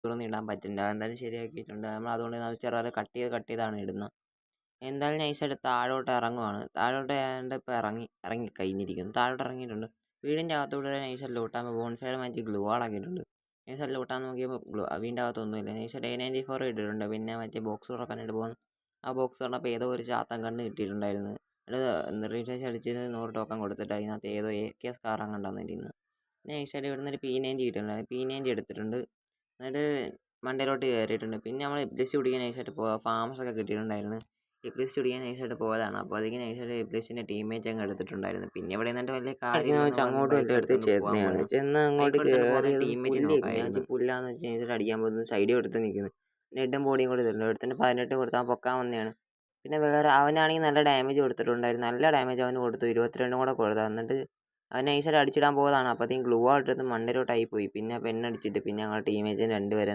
ഒന്നും ഇടാൻ പറ്റില്ല. എന്തായാലും ശരിയാക്കിയിട്ടുണ്ട്. നമ്മൾ അതുകൊണ്ട് അത് ചെറുതായിട്ട് കട്ട് ചെയ്താണ് ഇടുന്നത്. എന്തായാലും നൈസായിട്ട് താഴോട്ട് ഇറങ്ങുവാണ്. താഴോട്ട് ഏതാണ്ട് ഇപ്പോൾ ഇറങ്ങി കഴിഞ്ഞിരിക്കുന്നു. താഴോട്ട് ഇറങ്ങിയിട്ടുണ്ട്. വീടിൻ്റെ അകത്തൂടെ നൈസായിട്ട് ലൂട്ടാൻ ബോൺഫയർ മാറ്റി ഗ്ലൂ വാളാക്കിയിട്ടുണ്ട്. നൈസായിട്ട് ലൂട്ടാൻ നോക്കിയപ്പോൾ വീടിൻ്റെ അകത്തൊന്നുമില്ല. നൈസായിട്ട് A94 ഇട്ടിട്ടുണ്ട്. പിന്നെ മറ്റേ ബോക്സ് തുറക്കാനായിട്ട് പോകണം. ആ ബോക്സ് തുറന്നപ്പോൾ ഏതോ ഒരു ചാത്തൻ കണ്ണ് കിട്ടിയിട്ടുണ്ടായിരുന്നു. അത് റീചാർജ് അടിച്ച് 100 ടോക്കൺ കൊടുത്തിട്ട് അതിനകത്ത് ഏതോ AK സ്കാർ അങ്ങോട്ട് വന്നിരിക്കുന്നു. നൈസായിട്ട് ഇവിടുന്ന് ഒരു P90 കിട്ടിയിട്ടുണ്ട്. P90 എടുത്തിട്ടുണ്ട്. എന്നിട്ട് മണ്ടയിലോട്ട് കയറിയിട്ടുണ്ട്. പിന്നെ നമ്മൾ ഇബ്ലിസ് കുടിക്കാൻ നൈസായിട്ട് ഫാമസൊക്കെ കിട്ടിയിട്ടുണ്ടായിരുന്നു. ഇബ്ലിസ് കുടിക്കാൻ നൈസായിട്ട് പോയതാണ്. അപ്പോൾ അതിന് നൈസായിട്ട് ഇബ്ലിസിൻ്റെ ടീമേറ്റ് അങ്ങ് എടുത്തിട്ടുണ്ടായിരുന്നു. പിന്നെ ഇവിടെ നിന്നിട്ട് വലിയ കാര്യമില്ലെന്ന് അങ്ങോട്ട് വലിയ എടുത്ത് ചെന്ന് അങ്ങോട്ട് കയറി പുല്ലാന്ന് വെച്ച് നൈസായിട്ട് അടിക്കാൻ പോകുന്നത് സൈഡിൽ എടുത്ത് നിൽക്കുന്നു. നെഡും ബോഡിയും കൂടി തരുന്നു. എടുത്തിട്ട് 18 കൊടുത്താൽ പൊക്കാൻ വന്നതാണ്. പിന്നെ വേറെ അവനാണെങ്കിൽ നല്ല ഡാമേജ് കൊടുത്തിട്ടുണ്ടായിരുന്നു. നല്ല ഡാമേജ് അവന് കൊടുത്തു. 22 കൂടെ കൊടുത്തു. എന്നിട്ട് അവൻ നൈസായിട്ട് അടിച്ചിടാൻ പോയതാണ്. അപ്പോഴത്തേക്കും ഗ്ലൂ ആയിട്ടെടുത്ത് മണ്ടയിലോട്ടായി പോയി. പിന്നെ പെണ്ണടിച്ചിട്ട് പിന്നെ ഞങ്ങളുടെ ടീമേജിന് 2 പേരെ